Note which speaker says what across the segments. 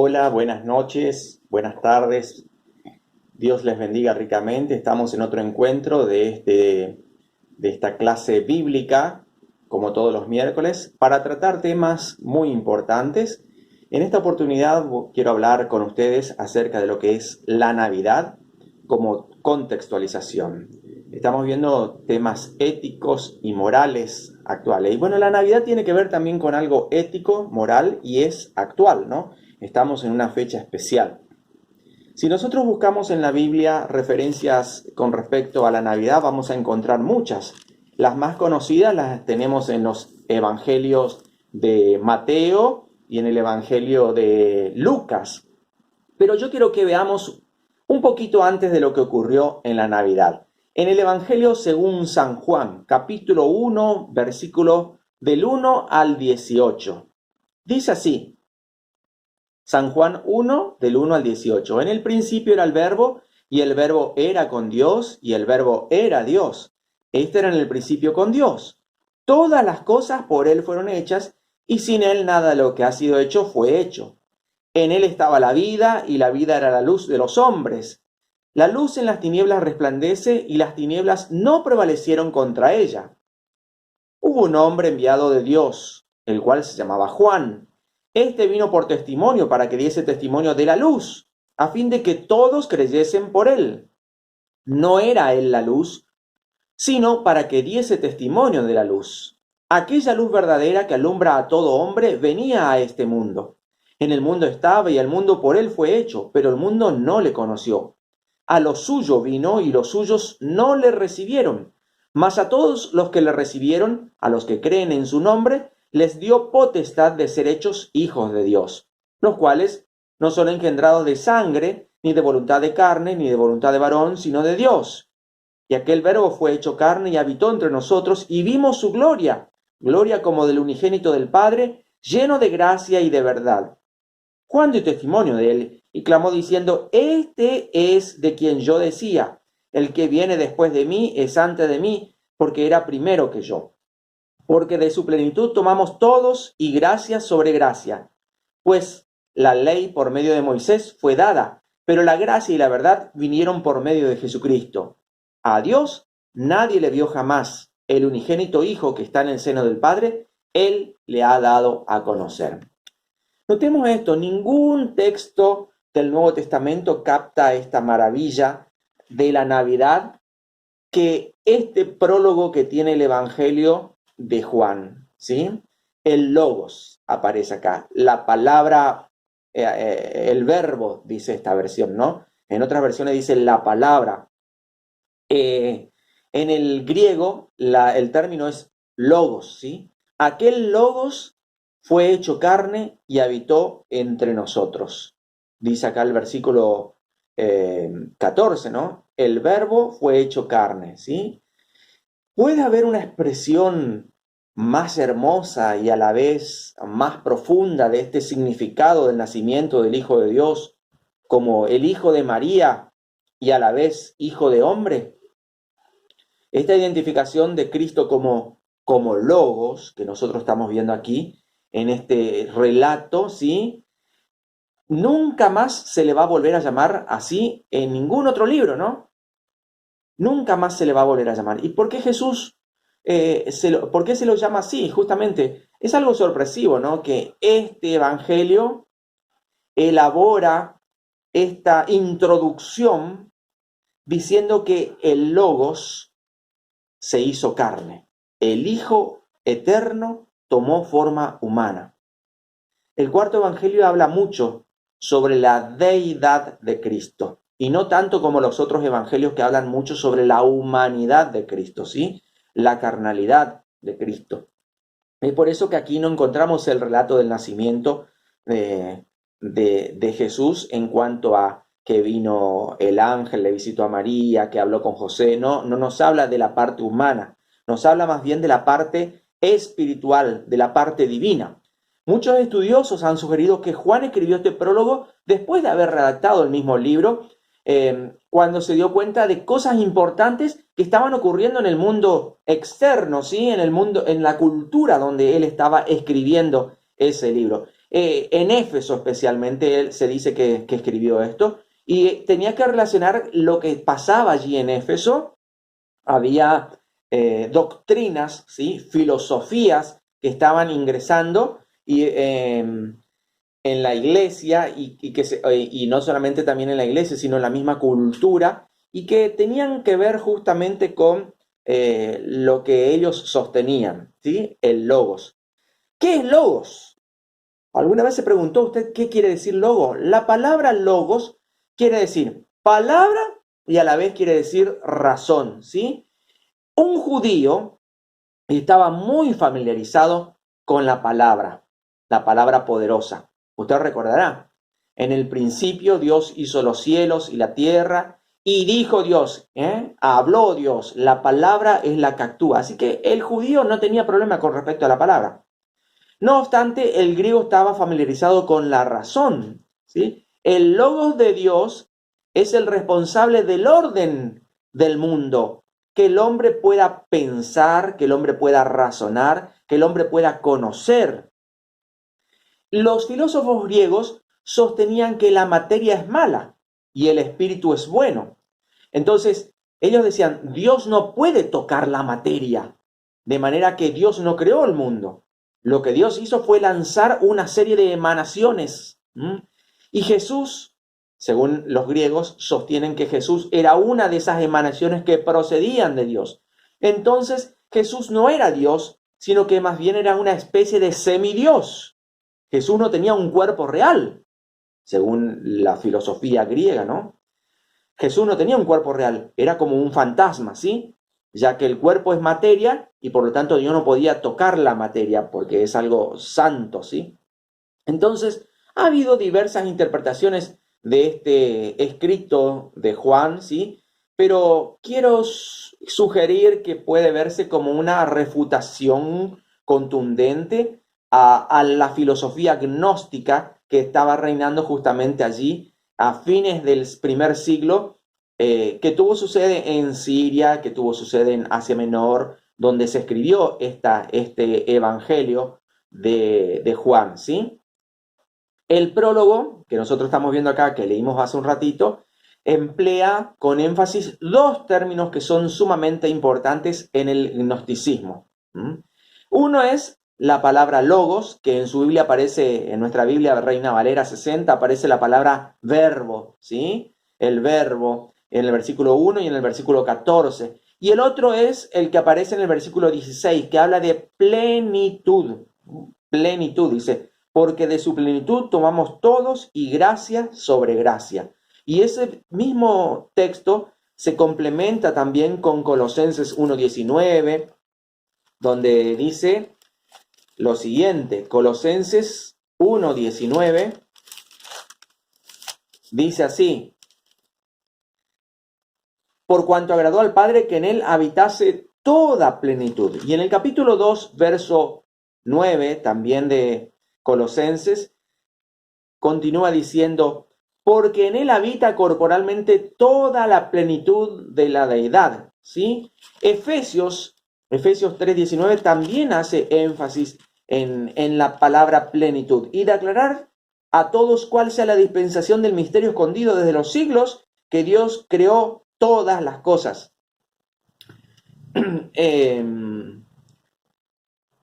Speaker 1: Hola, buenas noches, buenas tardes. Dios les bendiga ricamente. Estamos en otro encuentro de esta clase bíblica, como todos los miércoles, para tratar temas muy importantes. En esta oportunidad quiero hablar con ustedes acerca de lo que es la Navidad como contextualización. Estamos viendo temas éticos y morales actuales. Y bueno, la Navidad tiene que ver también con algo ético, moral y es actual, ¿no? Estamos en una fecha especial. Si nosotros buscamos en la Biblia referencias con respecto a la Navidad, vamos a encontrar muchas. Las más conocidas las tenemos en los evangelios de Mateo y en el evangelio de Lucas. Pero yo quiero que veamos un poquito antes de lo que ocurrió en la Navidad. En el evangelio según San Juan, capítulo 1, versículo del 1 al 18. Dice así: San Juan 1, del 1 al 18. En el principio era el Verbo, y el Verbo era con Dios, y el Verbo era Dios. Este era en el principio con Dios. Todas las cosas por Él fueron hechas, y sin Él nada de lo que ha sido hecho fue hecho. En Él estaba la vida, y la vida era la luz de los hombres. La luz en las tinieblas resplandece, y las tinieblas no prevalecieron contra ella. Hubo un hombre enviado de Dios, el cual se llamaba Juan. Este vino por testimonio, para que diese testimonio de la luz, a fin de que todos creyesen por él. No era él la luz, sino para que diese testimonio de la luz. Aquella luz verdadera que alumbra a todo hombre venía a este mundo. En el mundo estaba y el mundo por él fue hecho, pero el mundo no le conoció. A lo suyo vino y los suyos no le recibieron. Mas a todos los que le recibieron, a los que creen en su nombre, les dio potestad de ser hechos hijos de Dios, los cuales no son engendrados de sangre, ni de voluntad de carne, ni de voluntad de varón, sino de Dios. Y aquel Verbo fue hecho carne y habitó entre nosotros, y vimos su gloria, gloria como del unigénito del Padre, lleno de gracia y de verdad. Juan dio testimonio de él, y clamó diciendo: Este es de quien yo decía, el que viene después de mí es antes de mí, porque era primero que yo. Porque de su plenitud tomamos todos, y gracia sobre gracia. Pues la ley por medio de Moisés fue dada, pero la gracia y la verdad vinieron por medio de Jesucristo. A Dios nadie le vio jamás. El unigénito Hijo que está en el seno del Padre, Él le ha dado a conocer. Notemos esto: ningún texto del Nuevo Testamento capta esta maravilla de la Navidad que este prólogo que tiene el Evangelio de Juan, ¿sí? El logos aparece acá, la palabra, el verbo, dice esta versión, ¿no? En otras versiones dice la palabra. En el griego, el término es logos, ¿sí? Aquel logos fue hecho carne y habitó entre nosotros. Dice acá el versículo 14, ¿no? El verbo fue hecho carne, ¿sí? ¿Puede haber una expresión más hermosa y a la vez más profunda de este significado del nacimiento del Hijo de Dios como el Hijo de María y a la vez Hijo de hombre? Esta identificación de Cristo como logos que nosotros estamos viendo aquí en este relato, ¿sí? Nunca más se le va a volver a llamar así en ningún otro libro, ¿no? Nunca más se le va a volver a llamar. ¿Y por qué Jesús, por qué se lo llama así? Justamente es algo sorpresivo, ¿no? Que este evangelio elabora esta introducción diciendo que el Logos se hizo carne. El Hijo eterno tomó forma humana. El cuarto evangelio habla mucho sobre la deidad de Cristo, y no tanto como los otros evangelios que hablan mucho sobre la humanidad de Cristo, ¿sí? La carnalidad de Cristo. Es por eso que aquí no encontramos el relato del nacimiento de Jesús en cuanto a que vino el ángel, le visitó a María, que habló con José. No nos habla de la parte humana, nos habla más bien de la parte espiritual, de la parte divina. Muchos estudiosos han sugerido que Juan escribió este prólogo después de haber redactado el mismo libro, cuando se dio cuenta de cosas importantes que estaban ocurriendo en el mundo externo, ¿sí? En el mundo, en la cultura donde él estaba escribiendo ese libro. En Éfeso especialmente, él se dice que escribió esto, y tenía que relacionar lo que pasaba allí en Éfeso. Había doctrinas, ¿sí? Filosofías que estaban ingresando en la iglesia y no solamente también en la iglesia, sino en la misma cultura y que tenían que ver justamente con lo que ellos sostenían, ¿sí? El logos. ¿Qué es logos? ¿Alguna vez se preguntó usted qué quiere decir logos? La palabra logos quiere decir palabra y a la vez quiere decir razón, ¿sí? Un judío estaba muy familiarizado con la palabra poderosa. Usted recordará, en el principio Dios hizo los cielos y la tierra y dijo Dios, habló Dios, la palabra es la que actúa. Así que el judío no tenía problema con respecto a la palabra. No obstante, el griego estaba familiarizado con la razón, ¿sí? El logos de Dios es el responsable del orden del mundo, que el hombre pueda pensar, que el hombre pueda razonar, que el hombre pueda conocer. Los filósofos griegos sostenían que la materia es mala y el espíritu es bueno. Entonces, ellos decían, Dios no puede tocar la materia, de manera que Dios no creó el mundo. Lo que Dios hizo fue lanzar una serie de emanaciones. Y Jesús, según los griegos, sostienen que Jesús era una de esas emanaciones que procedían de Dios. Entonces, Jesús no era Dios, sino que más bien era una especie de semidios. Jesús no tenía un cuerpo real, según la filosofía griega, ¿no? Jesús no tenía un cuerpo real, era como un fantasma, ¿sí? Ya que el cuerpo es materia y por lo tanto Dios no podía tocar la materia porque es algo santo, ¿sí? Entonces, ha habido diversas interpretaciones de este escrito de Juan, ¿sí? Pero quiero sugerir que puede verse como una refutación contundente a la filosofía gnóstica que estaba reinando justamente allí a fines del primer siglo, que tuvo su sede en Siria, que tuvo su sede en Asia Menor, donde se escribió este evangelio de Juan, ¿sí? El prólogo, que nosotros estamos viendo acá, que leímos hace un ratito, emplea con énfasis dos términos que son sumamente importantes en el gnosticismo. Uno es la palabra logos, que en su Biblia aparece, en nuestra Biblia Reina Valera 60, aparece la palabra verbo, ¿sí? El verbo en el versículo 1 y en el versículo 14. Y el otro es el que aparece en el versículo 16, que habla de plenitud. Plenitud, dice, porque de su plenitud tomamos todos y gracia sobre gracia. Y ese mismo texto se complementa también con Colosenses 1:19, donde dice lo siguiente, Colosenses 1:19, dice así, por cuanto agradó al Padre que en él habitase toda plenitud. Y en el capítulo 2, verso 9, también de Colosenses, continúa diciendo, porque en él habita corporalmente toda la plenitud de la deidad, ¿sí? Efesios 3:19 también hace énfasis en la palabra plenitud y de aclarar a todos cuál sea la dispensación del misterio escondido desde los siglos que Dios creó todas las cosas.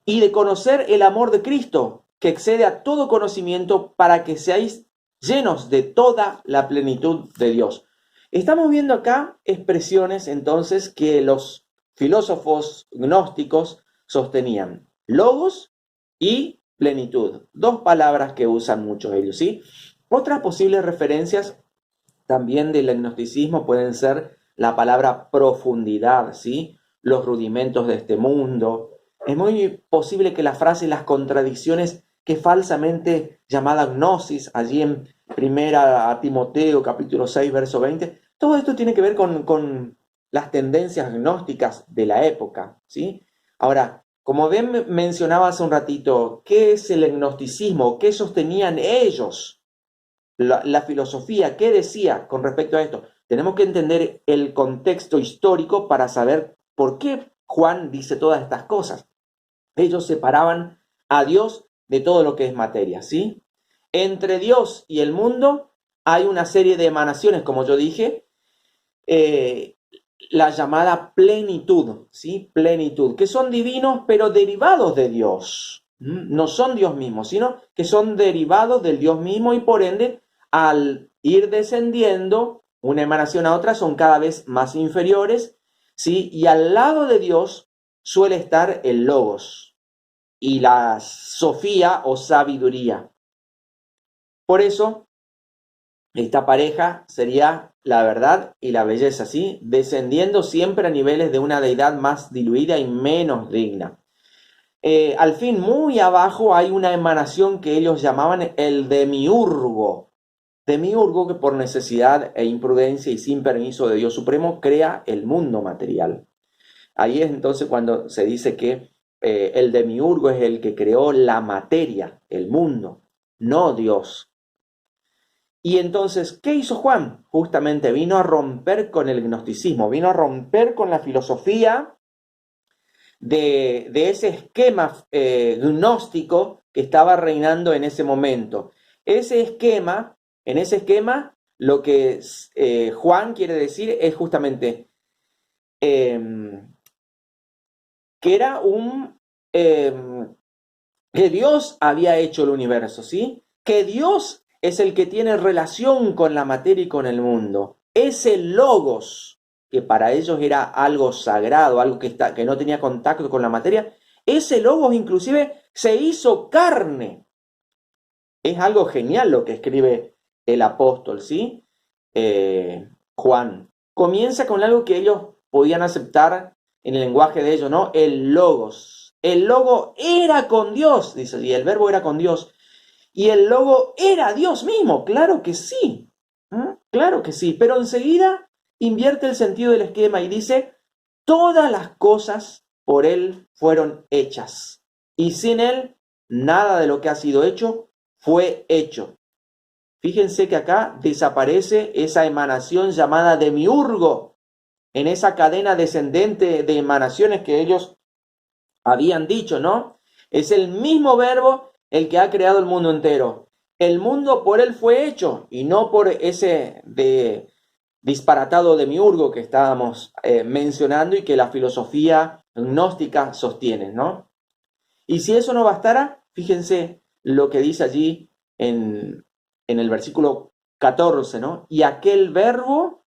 Speaker 1: Y de conocer el amor de Cristo, que excede a todo conocimiento, para que seáis llenos de toda la plenitud de Dios. Estamos viendo acá expresiones entonces que los filósofos gnósticos sostenían. Logos y plenitud. Dos palabras que usan mucho ellos, ¿sí? Otras posibles referencias también del gnosticismo pueden ser la palabra profundidad, ¿sí? Los rudimentos de este mundo. Es muy posible que la frase y las contradicciones que falsamente llamada gnosis, allí en primera a Timoteo, capítulo 6, verso 20, todo esto tiene que ver con las tendencias gnósticas de la época, ¿sí? Ahora, como bien mencionaba hace un ratito, ¿qué es el gnosticismo? ¿Qué sostenían ellos? La filosofía, ¿qué decía con respecto a esto? Tenemos que entender el contexto histórico para saber por qué Juan dice todas estas cosas. Ellos separaban a Dios de todo lo que es materia, ¿sí? Entre Dios y el mundo hay una serie de emanaciones, como yo dije, eh, la llamada plenitud, ¿sí? Plenitud, que son divinos pero derivados de Dios. No son Dios mismo, sino que son derivados del Dios mismo y por ende, al ir descendiendo una emanación a otra, son cada vez más inferiores, ¿sí? Y al lado de Dios suele estar el Logos y la Sofía o sabiduría. Por eso, esta pareja sería la verdad y la belleza, ¿sí? Descendiendo siempre a niveles de una deidad más diluida y menos digna. Al fin, muy abajo hay una emanación que ellos llamaban el demiurgo. Demiurgo que por necesidad e imprudencia y sin permiso de Dios Supremo crea el mundo material. Ahí es entonces cuando se dice que el demiurgo es el que creó la materia, el mundo, no Dios. Y entonces, ¿qué hizo Juan? Justamente vino a romper con el gnosticismo, vino a romper con la filosofía de ese esquema gnóstico que estaba reinando en ese momento. En ese esquema, lo que Juan quiere decir es justamente eh, que era que Dios había hecho el universo, ¿sí? Que Dios es el que tiene relación con la materia y con el mundo. Ese logos, que para ellos era algo sagrado, algo que no tenía contacto con la materia, ese logos inclusive se hizo carne. Es algo genial lo que escribe el apóstol, ¿sí? Juan. Comienza con algo que ellos podían aceptar en el lenguaje de ellos, ¿no? El logos. El logo era con Dios, dice, y el verbo era con Dios. Y el logo era Dios mismo, claro que sí. Claro que sí, pero enseguida invierte el sentido del esquema y dice, todas las cosas por Él fueron hechas. Y sin Él, nada de lo que ha sido hecho fue hecho. Fíjense que acá desaparece esa emanación llamada demiurgo, en esa cadena descendente de emanaciones que ellos habían dicho, ¿no? Es el mismo verbo el que ha creado el mundo entero. El mundo por él fue hecho y no por ese disparatado demiurgo que estábamos mencionando y que la filosofía gnóstica sostiene, ¿no? Y si eso no bastara, fíjense lo que dice allí en el versículo 14, ¿no? Y aquel verbo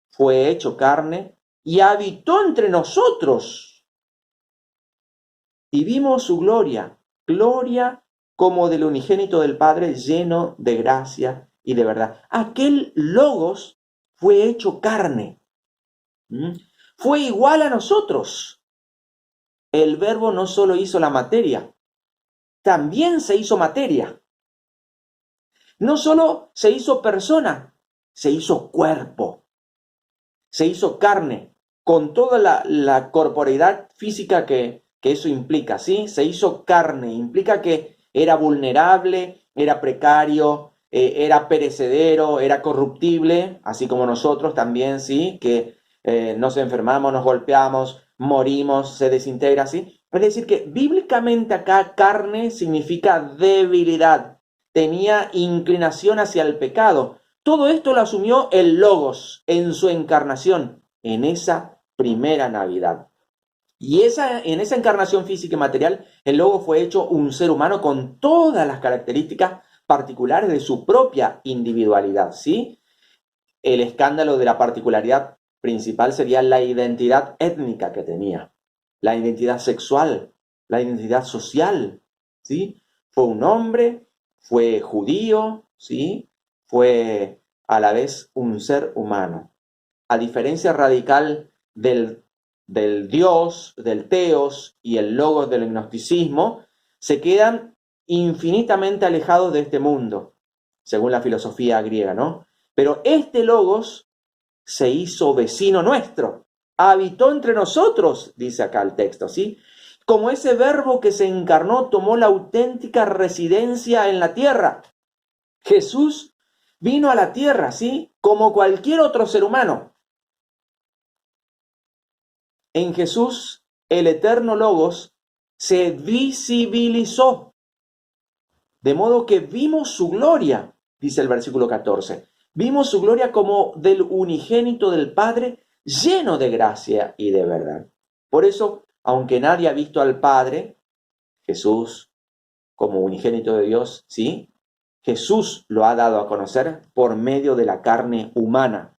Speaker 1: fue hecho carne y habitó entre nosotros y vimos su gloria, gloria como del unigénito del Padre, lleno de gracia y de verdad. Aquel logos fue hecho carne. Fue igual a nosotros. El verbo no solo hizo la materia, también se hizo materia. No solo se hizo persona, se hizo cuerpo, se hizo carne, con toda la corporeidad física que eso implica, ¿sí? Se hizo carne, implica que era vulnerable, era precario, era perecedero, era corruptible, así como nosotros también, ¿sí? Que nos enfermamos, nos golpeamos, morimos, se desintegra, ¿sí? Es decir, que bíblicamente acá carne significa debilidad, tenía inclinación hacia el pecado. Todo esto lo asumió el Logos en su encarnación, en esa primera Navidad. Y en esa encarnación física y material, el Logos fue hecho un ser humano con todas las características particulares de su propia individualidad, ¿sí? El escándalo de la particularidad principal sería la identidad étnica que tenía, la identidad sexual, la identidad social, ¿sí? Fue un hombre, fue judío, ¿sí? Fue a la vez un ser humano. A diferencia radical del Dios, del Teos y el Logos del gnosticismo, se quedan infinitamente alejados de este mundo, según la filosofía griega, ¿no? Pero este Logos se hizo vecino nuestro, habitó entre nosotros, dice acá el texto, ¿sí? Como ese verbo que se encarnó tomó la auténtica residencia en la tierra. Jesús vino a la tierra, ¿sí? Como cualquier otro ser humano. En Jesús, el eterno Logos se visibilizó. De modo que vimos su gloria, dice el versículo 14. Vimos su gloria como del unigénito del Padre, lleno de gracia y de verdad. Por eso, aunque nadie ha visto al Padre, Jesús, como unigénito de Dios, ¿sí? Jesús lo ha dado a conocer por medio de la carne humana.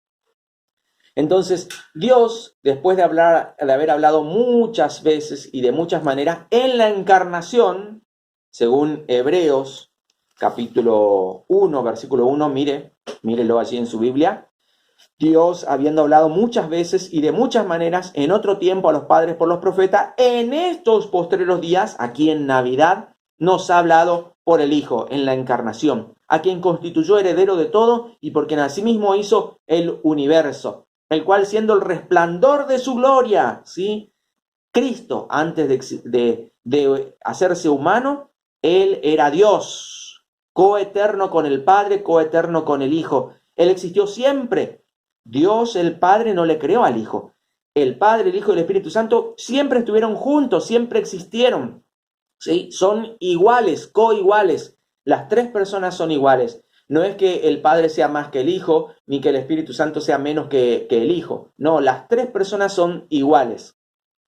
Speaker 1: Entonces, Dios, después de haber hablado muchas veces y de muchas maneras, en la encarnación, según Hebreos capítulo 1, versículo 1, mírelo allí en su Biblia, Dios, habiendo hablado muchas veces y de muchas maneras en otro tiempo a los padres por los profetas, en estos postreros días, aquí en Navidad, nos ha hablado por el Hijo, en la encarnación, a quien constituyó heredero de todo y por quien asimismo hizo el universo, el cual siendo el resplandor de su gloria, ¿sí? Cristo, antes de hacerse humano, Él era Dios, coeterno con el Padre, coeterno con el Hijo. Él existió siempre. Dios, el Padre, no le creó al Hijo. El Padre, el Hijo y el Espíritu Santo siempre estuvieron juntos, siempre existieron. ¿Sí? Son iguales, coiguales. Las tres personas son iguales. No es que el Padre sea más que el Hijo, ni que el Espíritu Santo sea menos que el Hijo. No, las tres personas son iguales.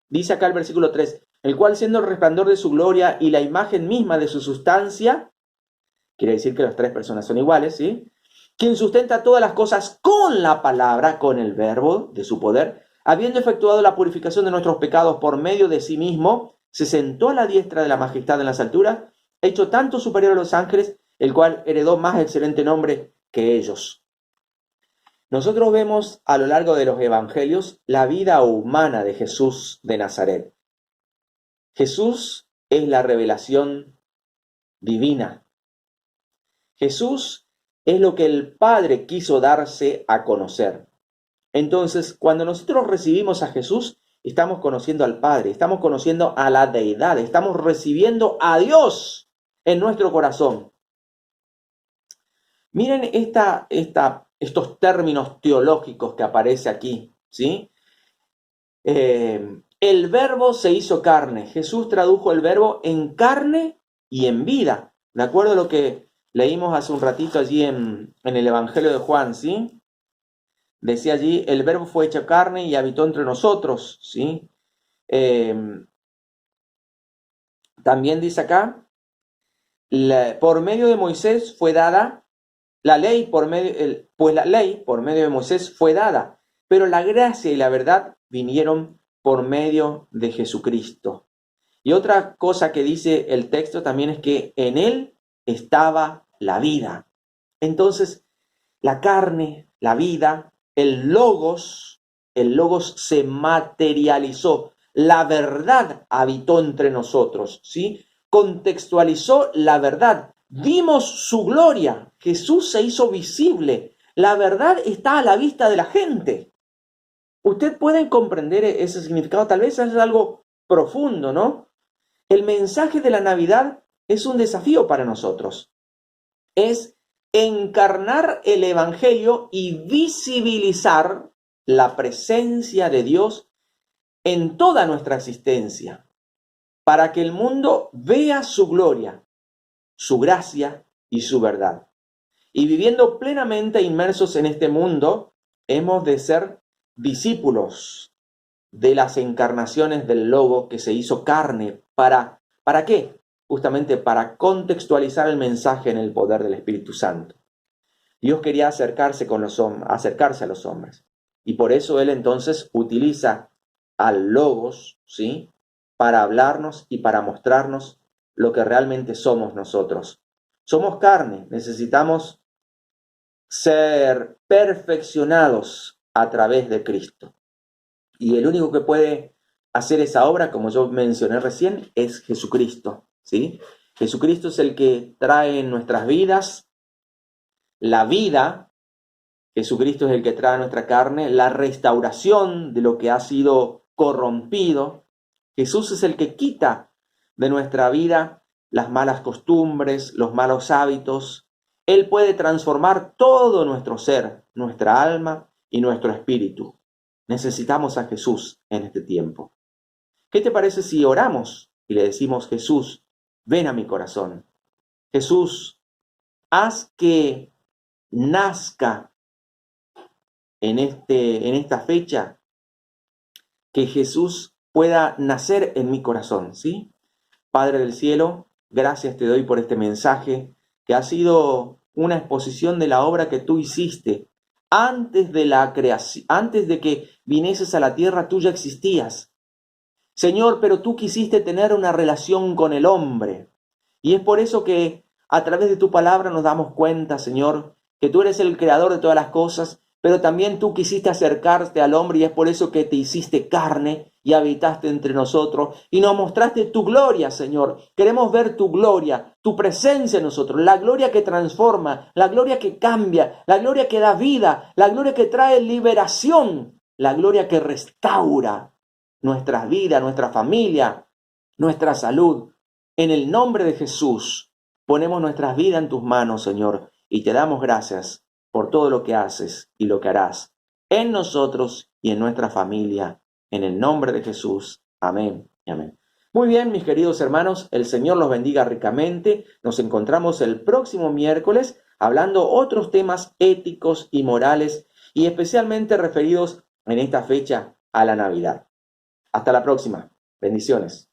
Speaker 1: Dice acá el versículo 3, el cual siendo el resplandor de su gloria y la imagen misma de su sustancia, quiere decir que las tres personas son iguales, ¿sí? Quien sustenta todas las cosas con la palabra, con el verbo de su poder, habiendo efectuado la purificación de nuestros pecados por medio de sí mismo, se sentó a la diestra de la majestad en las alturas, hecho tanto superior a los ángeles, el cual heredó más excelente nombre que ellos. Nosotros vemos a lo largo de los evangelios la vida humana de Jesús de Nazaret. Jesús es la revelación divina. Jesús es lo que el Padre quiso darse a conocer. Entonces, cuando nosotros recibimos a Jesús, estamos conociendo al Padre, estamos conociendo a la deidad, estamos recibiendo a Dios en nuestro corazón. Miren estos términos teológicos que aparece aquí, ¿sí? El verbo se hizo carne. Jesús tradujo el verbo en carne y en vida. De acuerdo a lo que leímos hace un ratito allí en el Evangelio de Juan, ¿sí? Decía allí, el verbo fue hecho carne y habitó entre nosotros, ¿sí? También dice acá, por medio de Moisés fue dada la ley, pues la ley por medio de Moisés fue dada, pero la gracia y la verdad vinieron por medio de Jesucristo. Y otra cosa que dice el texto también es que en él estaba la vida. Entonces, la carne, la vida, el logos se materializó. La verdad habitó entre nosotros, ¿sí? Contextualizó la verdad. Vimos su gloria. Jesús se hizo visible. La verdad está a la vista de la gente. Usted puede comprender ese significado. Tal vez es algo profundo, ¿no? El mensaje de la Navidad es un desafío para nosotros. Es encarnar el Evangelio y visibilizar la presencia de Dios en toda nuestra existencia, para que el mundo vea su gloria, su gracia y su verdad. Y viviendo plenamente inmersos en este mundo, hemos de ser discípulos de las encarnaciones del Logo que se hizo carne. ¿Para qué? Justamente para contextualizar el mensaje en el poder del Espíritu Santo. Dios quería acercarse a los hombres. Y por eso Él entonces utiliza al Logos, ¿sí? Para hablarnos y para mostrarnos lo que realmente somos nosotros. Somos carne, necesitamos ser perfeccionados a través de Cristo. Y el único que puede hacer esa obra, como yo mencioné recién, es Jesucristo, ¿sí? Jesucristo es el que trae en nuestras vidas la vida. Jesucristo es el que trae a nuestra carne la restauración de lo que ha sido corrompido. Jesús es el que quita de nuestra vida las malas costumbres, los malos hábitos. Él puede transformar todo nuestro ser, nuestra alma y nuestro espíritu. Necesitamos a Jesús en este tiempo. ¿Qué te parece si oramos y le decimos, Jesús, ven a mi corazón? Jesús, haz que nazca en esta fecha, que Jesús pueda nacer en mi corazón, ¿sí? Padre del cielo, gracias te doy por este mensaje que ha sido una exposición de la obra que tú hiciste. Antes de la creación, antes de que vinieses a la tierra, tú ya existías. Señor, pero tú quisiste tener una relación con el hombre. Y es por eso que a través de tu palabra nos damos cuenta, Señor, que tú eres el creador de todas las cosas, pero también tú quisiste acercarte al hombre y es por eso que te hiciste carne y habitaste entre nosotros y nos mostraste tu gloria, Señor. Queremos ver tu gloria, tu presencia en nosotros, la gloria que transforma, la gloria que cambia, la gloria que da vida, la gloria que trae liberación, la gloria que restaura nuestras vidas, nuestra familia, nuestra salud. En el nombre de Jesús, ponemos nuestras vidas en tus manos, Señor, y te damos gracias por todo lo que haces y lo que harás en nosotros y en nuestra familia. En el nombre de Jesús. Amén y amén. Muy bien, mis queridos hermanos, el Señor los bendiga ricamente. Nos encontramos el próximo miércoles hablando otros temas éticos y morales y especialmente referidos en esta fecha a la Navidad. Hasta la próxima. Bendiciones.